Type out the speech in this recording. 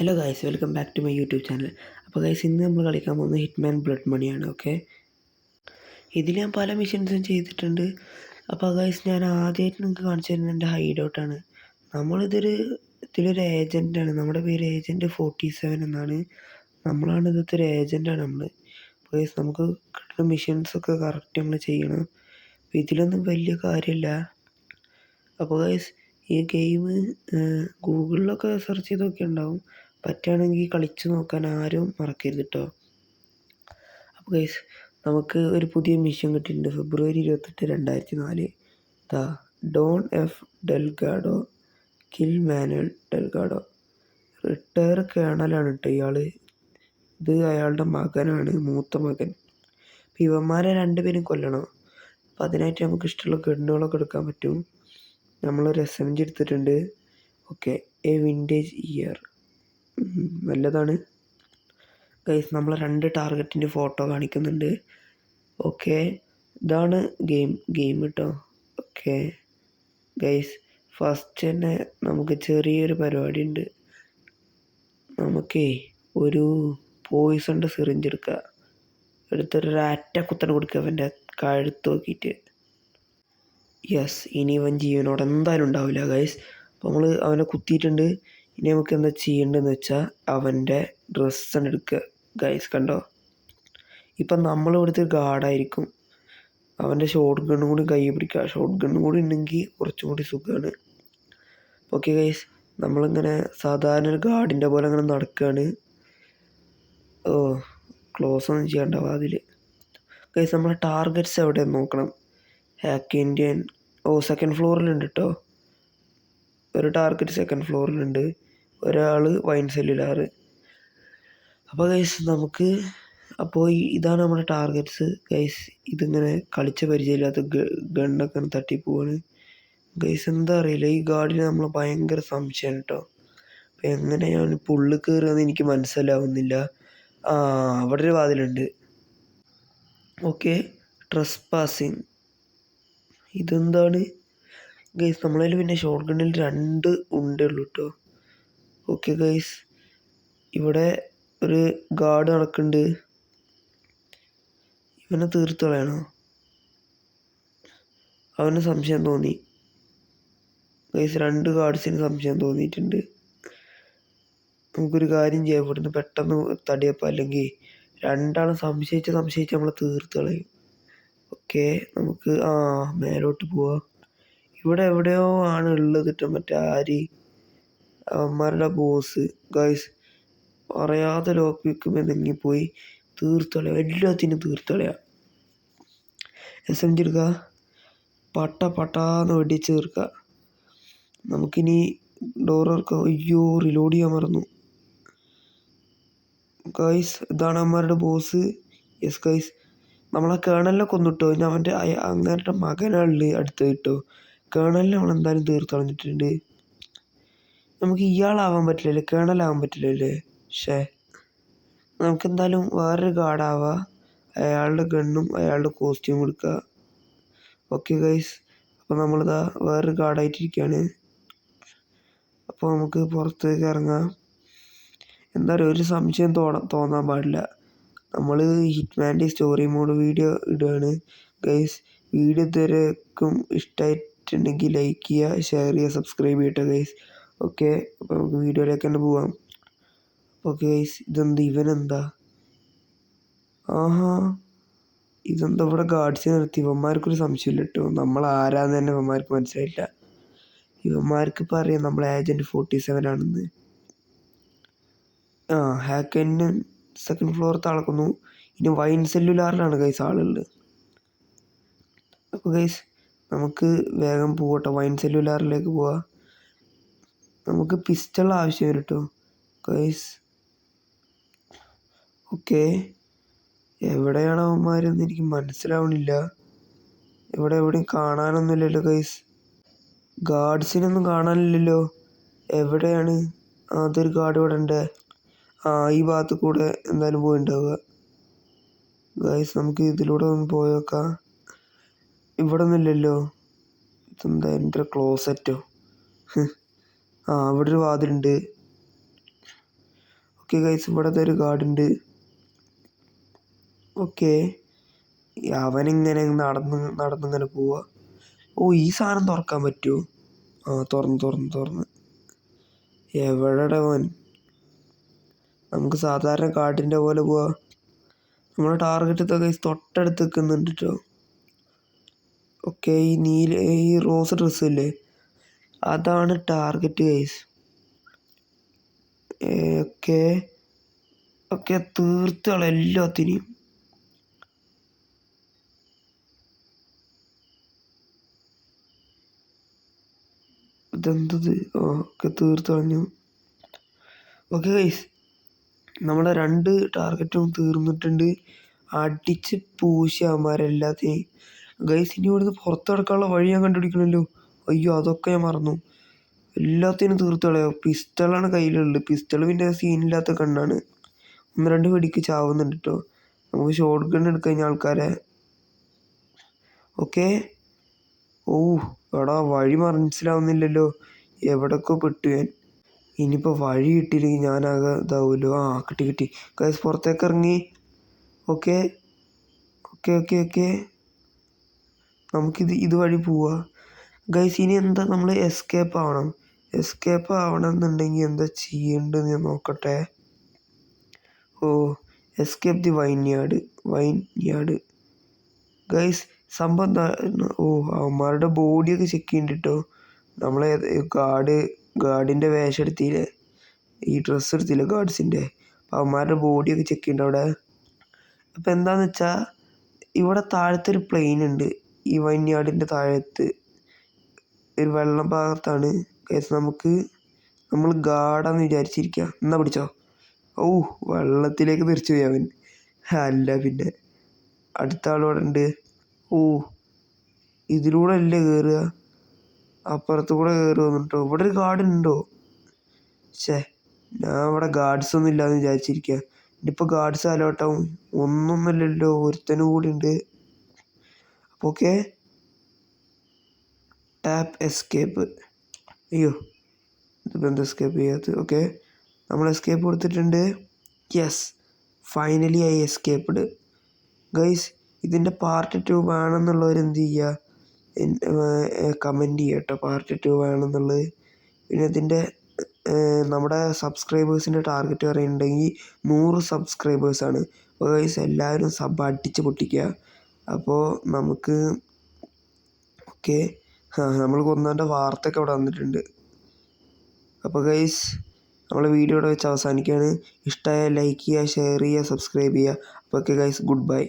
Hello guys, welcome back to my YouTube channel. അപ്പോൾ guys, ഇന്ന് നമ്മൾ കളിക്കാൻ പോകുന്നത് ഹിറ്റ്മാൻ ബ്ലഡ് മണിയാണ്. ഓക്കെ, ഇതിൽ ഞാൻ പല മിഷൻസും ചെയ്തിട്ടുണ്ട്. അപ്പോൾ ഗൈസ്, ഞാൻ ആദ്യമായിട്ട് നിങ്ങൾക്ക് കാണിച്ചു തരുന്നത് എൻ്റെ ഹൈഡ് ഔട്ടാണ്. ഇതിലൊരു ഏജൻറ്റാണ്. നമ്മുടെ പേര് ഏജൻറ്റ് 47 എന്നാണ്. നമ്മളാണ് ഇതൊക്കെ ഒരു ഏജൻറ്റാണ് നമ്മൾ. അപ്പോൾ ഗൈസ്, നമുക്ക് കിട്ടുന്ന മിഷൻസൊക്കെ കറക്റ്റ് നമ്മൾ ചെയ്യണം. അപ്പോൾ ഇതിലൊന്നും വലിയ കാര്യമില്ല. അപ്പോൾ ഗൈസ്, ഈ ഗെയിം ഗൂഗിളിലൊക്കെ സെർച്ച് ചെയ്തൊക്കെ ഉണ്ടാവും. പറ്റുകയാണെങ്കിൽ കളിച്ച് നോക്കാൻ ആരും മറക്കരുത് കേട്ടോ. അപ്പോൾ ഗൈസ്, നമുക്ക് ഒരു പുതിയ മിഷൻ കിട്ടിയിട്ടുണ്ട്. February 28, 2004. The Don F Delgado kill Manuel Delgado. Retire കേണലാണ് കേട്ടോ ഇയാൾ. ഇത് അയാളുടെ മകനാണ്, മൂത്ത മകൻ. അപ്പോൾ ഇവന്മാരെ രണ്ടുപേരും കൊല്ലണം. അപ്പോൾ അതിനായിട്ട് നമുക്ക് ഇഷ്ടമുള്ള ഗണ്ണുകളൊക്കെ എടുക്കാൻ പറ്റും. നമ്മളൊരു SMG എടുത്തിട്ടുണ്ട്. ഓക്കെ, എ വിൻറ്റേജ് ഇയർ, നല്ലതാണ് ഗൈസ്. നമ്മളെ 2 ടാർഗറ്റിൻ്റെ ഫോട്ടോ കാണിക്കുന്നുണ്ട്. ഓക്കെ, ഇതാണ് ഗെയിം കേട്ടോ. ഓക്കെ ഗൈസ്, ഫസ്റ്റ് തന്നെ നമുക്ക് ചെറിയൊരു പരിപാടി ഉണ്ട്. നമുക്കേ ഒരു പോയിസണിൻ്റെ സിറിഞ്ച് എടുക്കുക. എടുത്തൊരു അറ്റ കുത്തനെ കൊടുക്കുക അവൻ്റെ കഴുത്ത് നോക്കിയിട്ട്. യെസ്, ഇനി ഇവൻ ജീവനോടെ എന്തായാലും ഉണ്ടാവില്ല ഗൈസ്. അപ്പോൾ നമ്മൾ അവനെ കുത്തിയിട്ടുണ്ട്. ഇനി നമുക്ക് എന്താ ചെയ്യേണ്ടതെന്ന് വെച്ചാൽ അവൻ്റെ ഡ്രസ്സാണ് എടുക്കുക ഗൈസ്. കണ്ടോ, ഇപ്പം നമ്മളിവിടുത്തെ ഗാർഡായിരിക്കും. അവൻ്റെ ഷോട്ട് ഗണ്ണും കൂടി കൈ പിടിക്കുക. ഷോട്ട് ഗണ്ണും കൂടി ഉണ്ടെങ്കിൽ കുറച്ചും കൂടി സുഖമാണ്. ഓക്കെ ഗൈസ്, നമ്മളിങ്ങനെ സാധാരണ ഒരു ഗാർഡിൻ്റെ പോലെ അങ്ങനെ നടക്കുകയാണ്. ഓ, ക്ലോസ് ഒന്നും ചെയ്യണ്ട വാതിൽ. ഗൈസ്, നമ്മളെ ടാർഗറ്റ്സ് എവിടെയെന്ന് നോക്കണം. ഹാക്ക് ഇന്ത്യൻ സെക്കൻഡ് ഫ്ലോറിലുണ്ട് കേട്ടോ. ഒരു ടാർഗറ്റ് സെക്കൻഡ് ഫ്ലോറിലുണ്ട്, ഒരാൾ വൈൻ സെല്ലുലാറ്. അപ്പോൾ ഗൈസ്, ഇതാണ് നമ്മുടെ ടാർഗറ്റ്സ് ഗൈസ്. ഇതിങ്ങനെ കളിച്ച പരിചയമില്ലാത്ത ഗണ്ണൊക്കെ തട്ടിപ്പോവാണ് ഗൈസ്. എന്താ അറിയില്ല, ഈ ഗാർഡിന് നമ്മൾ ഭയങ്കര സംശയമാണ് കേട്ടോ. അപ്പോൾ എങ്ങനെയാണ് ഇപ്പോൾ ഉള്ളിൽ കയറുകയെന്ന് എനിക്ക് മനസ്സിലാവുന്നില്ല. അവിടെ ഒരു വാതിലുണ്ട്. ഓക്കെ, ട്രസ്പാസിങ്. ഇതെന്താണ് ഗൈസ്? നമ്മളതിൽ പിന്നെ ഷോട്ട് ഗണ്ണിൽ 2 ഉണ്ടേ ഉള്ളൂ കേട്ടോ. ഓക്കെ ഗൈസ്, ഇവിടെ ഒരു ഗാർഡ് നടക്കുന്നുണ്ട്. ഇവനെ തീർത്ത് കളയണോ? അവന് സംശയം തോന്നി ഗൈസ്. 2 ഗാർഡ്സിന് സംശയം തോന്നിയിട്ടുണ്ട്. നമുക്കൊരു കാര്യം ചെയ്യാം, ഇവിടുന്ന് പെട്ടെന്ന് തടിയപ്പം, അല്ലെങ്കിൽ രണ്ടാളും സംശയിച്ച് നമ്മളെ തീർത്ത് കളയും. ഓക്കെ, നമുക്ക് മേലോട്ട് പോവാം. ഇവിടെ എവിടെയോ ആണ് ഉള്ളത് കേട്ടോ, മറ്റേ അവന്മാരുടെ ബോസ് ഗൈസ്. പറയാതെ ലോക്ക് പിക്കുമ്പോൾ നീങ്ങിപ്പോയി തീർത്തളയാം, എല്ലാത്തിനും തീർത്തളയാം. SMG എടുക്കുക, പട്ടാന്ന് വെടിച്ച് തീർക്കുക. നമുക്കിനി ഡോർ തുറക്കാം. അയ്യോ, റിലോഡ് ചെയ്യാൻ മറന്നു ഗൈസ്. ഇതാണ് അവന്മാരുടെ ബോസ്. യെസ് ഗൈസ്, നമ്മളെ കേണലിനെ കൊന്നിട്ടോ. ഇനി അവൻ്റെ അങ്ങേരുടെ മകനാളിൽ അടുത്ത് കിട്ടോ. കേണലിനെ നമ്മളെന്തായാലും തീർത്ത് കളഞ്ഞിട്ടുണ്ട്. നമുക്ക് ഇയാളാവാൻ പറ്റില്ലല്ലേ, കേണലാവാൻ പറ്റില്ലല്ലേ. നമുക്കെന്തായാലും വേറൊരു ഗാർഡാവാം. അയാളുടെ ഗണ്ണും അയാളുടെ കോസ്റ്റ്യൂം എടുക്കുക. ഓക്കെ ഗൈസ്, അപ്പോൾ നമ്മളിതാ വേറൊരു ഗാർഡായിട്ടിരിക്കുകയാണ്. അപ്പോൾ നമുക്ക് പുറത്തേക്ക് ഇറങ്ങാം. എന്താ പറയുക, ഒരു സംശയം തോന്നാൻ പാടില്ല. നമ്മൾ ഹിറ്റ്മാൻ്റെ സ്റ്റോറി മോഡ് വീഡിയോ ഇടുകയാണ് ഗൈസ്. വീഡിയോ ഇതുവരെക്കും ഇഷ്ടമായിട്ടുണ്ടെങ്കിൽ ലൈക്ക് ചെയ്യുക, ഷെയർ ചെയ്യുക, സബ്സ്ക്രൈബ് ചെയ്യട്ടെ ഗൈസ്. ഓക്കെ, അപ്പോൾ നമുക്ക് വീഡിയോയിലേക്ക് തന്നെ പോവാം. ഓക്കെ ഗൈസ്, ഇവനെന്താ? ഇതെന്താ ഇവിടെ ഗാർഡ്സിനെ നിർത്തി? ഇവന്മാർക്കൊരു സംശയമില്ല കേട്ടോ, നമ്മൾ ആരാന്ന് തന്നെ ഇവന്മാർക്ക് മനസ്സിലായില്ല. ഇവന്മാർക്ക് ഇപ്പം അറിയാം നമ്മൾ ഏജൻറ്റ് 47 ആണെന്ന്. ഹാക്കന്നെ സെക്കൻഡ് ഫ്ലോർ തളക്കുന്നു. ഇനി വൈൻ സെല്ലുലാറിലാണ് ഗൈസ് ആളുള്ളത്. അപ്പോൾ ഗൈസ്, നമുക്ക് വേഗം പോകട്ടോ, വൈൻ സെല്ലുലാറിലേക്ക് പോവാം. നമുക്ക് പിസ്റ്റൾ ആവശ്യം വരും കേട്ടോ ഗൈസ്. ഓക്കെ, എവിടെയാണ് അവന്മാരെന്ന് എനിക്ക് മനസ്സിലാവണില്ല. എവിടെയും കാണാനൊന്നുമില്ലല്ലോ ഗൈസ്. ഗാർഡ്സിനൊന്നും കാണാനില്ലല്ലോ. എവിടെയാണ്? അതൊരു ഗാർഡ് ഇവിടെ ഉണ്ട്. ഈ ഭാഗത്ത് കൂടെ എന്തായാലും പോയിണ്ടാവുക ഗൈസ്. നമുക്ക് ഇതിലൂടെ ഒന്ന് പോയേക്കാം. ഇവിടെ ഒന്നുമില്ലല്ലോ. ഇതെന്താ എൻ്റെ ക്ലോസറ്റോ? ഇവിടെ ഒരു വാതിലുണ്ട്. ഓക്കെ ഗൈസ്, ഇവിടത്തെ ഒരു ഗാർഡുണ്ട്. ഓക്കെ, അവനിങ്ങനെ നടന്നിങ്ങനെ പോവാ. ഓ, ഈ സാധനം തുറക്കാൻ പറ്റുമോ? ആ, തുറന്ന്. എവിടെടാ അവൻ? നമുക്ക് സാധാരണ കാട്ടിൻ്റെ പോലെ പോവാ. നമ്മുടെ ടാർഗറ്റ് ഗൈസ് തൊട്ടടുത്ത് നിൽക്കുന്നുണ്ട് കേട്ടോ. ഓക്കെ, ഈ റോസ് ഡ്രസ്സ് ഇല്ലേ, അതാണ് ടാർഗറ്റ് ഗൈസ്. ഓക്കെ തീർത്തുകൾ എല്ലാത്തിനെയും. ഇതെന്തത്? ഓക്കെ തീർത്ത് കളഞ്ഞു. ഓക്കെ ഗൈസ്, നമ്മളെ 2 ടാർഗറ്റും തീർന്നിട്ടുണ്ട്. അടിച്ച് പൂശിയവന്മാരെല്ലാത്തിനെയും. ഗൈസ്, ഇനി ഇവിടുന്ന് പുറത്ത് കിടക്കാനുള്ള വഴി ഞാൻ കണ്ടുപിടിക്കണമല്ലോ. അയ്യോ, അതൊക്കെ ഞാൻ മറന്നു. എല്ലാത്തിനും തീർത്ത് കളയാം. പിസ്റ്റളാണ് കയ്യിലുള്ളത്. പിസ്റ്റൾ പിന്നെ സീനില്ലാത്ത കണ്ണാണ്. 1-2 വെടിക്ക് ചാവുന്നുണ്ട് കേട്ടോ. നമുക്ക് ഷോട്ട് ഗൺ എടുക്കാൻ കഴിഞ്ഞ ആൾക്കാരെ. ഓക്കെ. ഓ എടാ, വഴി മനസ്സിലാവുന്നില്ലല്ലോ. എവിടൊക്കെ പെട്ടു ഞാൻ. ഇനിയിപ്പോൾ വഴി കിട്ടിയില്ലെങ്കിൽ ഞാനാകെ ഇതാവുമല്ലോ. ആ, കിട്ടി. ഗൈസ്, പുറത്തേക്ക് ഇറങ്ങി. ഓക്കെ. നമുക്കിത് ഇതുവഴി പോവാ. ഗൈസ്, ഇനി എന്താ, നമ്മൾ എസ്കേപ്പ് ആവണം. എസ്കേപ്പ് ആവണം എന്നുണ്ടെങ്കിൽ എന്താ ചെയ്യേണ്ടതെന്ന് ഞാൻ നോക്കട്ടെ. ഓ, എസ്കേപ്പ് ദി വൈൻയാർഡ്. ഗൈസ്, സംഭവം എന്താ? ഓ, അവന്മാരുടെ ബോഡിയൊക്കെ ചെക്ക് ചെയ്യുന്നുണ്ട് കേട്ടോ. നമ്മളെ ഗാർഡിൻ്റെ വേഷം എടുത്തില്ലേ, ഈ ഡ്രസ്സ് എടുത്തില്ലേ ഗാർഡ്സിൻ്റെ, അപ്പം അവന്മാരുടെ ബോഡിയൊക്കെ ചെക്ക് ചെയ്യുന്നുണ്ട് അവിടെ. അപ്പം എന്താണെന്ന് വെച്ചാൽ, ഇവിടെ താഴത്തെ ഒരു പ്ലെയിൻ ഉണ്ട്. ഈ വൈൻയാർഡിൻ്റെ താഴത്ത് ഒരു വെള്ളം ഭാഗത്താണ് ഗൈസ്. നമ്മൾ ഗാർഡാന്ന് വിചാരിച്ചിരിക്കുക. എന്നാ പിടിച്ചോ. ഓ, വെള്ളത്തിലേക്ക് തെറിച്ചു പോയി അവൻ. അല്ല പിന്നെ, അടുത്ത ആളോടെ ഉണ്ട്. ഓ, ഇതിലൂടെ അല്ലേ കയറുക, അപ്പുറത്ത് കൂടെ കയറി വന്നിട്ടോ. ഇവിടെ ഒരു ഗാർഡ് ഉണ്ടോ? ഞാൻ ഇവിടെ ഗാർഡ്സ് ഒന്നും ഇല്ലാന്ന് വിചാരിച്ചിരിക്കുക. ഇനിയിപ്പോൾ ഗാർഡ്സ് അലോട്ടാവും. ഒന്നൊന്നുമില്ലല്ലോ, ഒരുത്തനും കൂടി ഉണ്ട്. Okay, tap escape. അയ്യോ, ഇതിപ്പോൾ എന്താ എസ്കേപ്പ് ചെയ്യാത്തത്? ഓക്കെ, നമ്മൾ എസ്കേപ്പ് കൊടുത്തിട്ടുണ്ട്. Yes, finally I escaped. Guys, ഇതിൻ്റെ പാർട്ട് 2 വേണമെന്നുള്ളവർ എന്ത് ചെയ്യുക, കമൻറ്റ് ചെയ്യുക കേട്ടോ, പാർട്ട് 2 വേണമെന്നുള്ളത്. പിന്നെ ഇതിൻ്റെ നമ്മുടെ സബ്സ്ക്രൈബേഴ്സിൻ്റെ ടാർഗറ്റ് പറയുന്നുണ്ടെങ്കിൽ 100 സബ്സ്ക്രൈബേഴ്സാണ്. അപ്പോൾ ഗൈസ്, എല്ലാവരും സബ് അടിച്ച് പൊട്ടിക്കുക. അപ്പോൾ നമുക്ക് ഓക്കെ, നമ്മൾ കൊന്നതിൻ്റെ വാർത്തയൊക്കെ അവിടെ വന്നിട്ടുണ്ട്. അപ്പോൾ ഗൈസ്, നമ്മളെ വീഡിയോ ഇവിടെ വെച്ച് അവസാനിക്കുകയാണ്. ഇഷ്ടമായ ലൈക്ക് ചെയ്യുക, ഷെയർ ചെയ്യുക, സബ്സ്ക്രൈബ് ചെയ്യുക. അപ്പോൾ ഓക്കെ ഗൈസ്, ഗുഡ് ബൈ.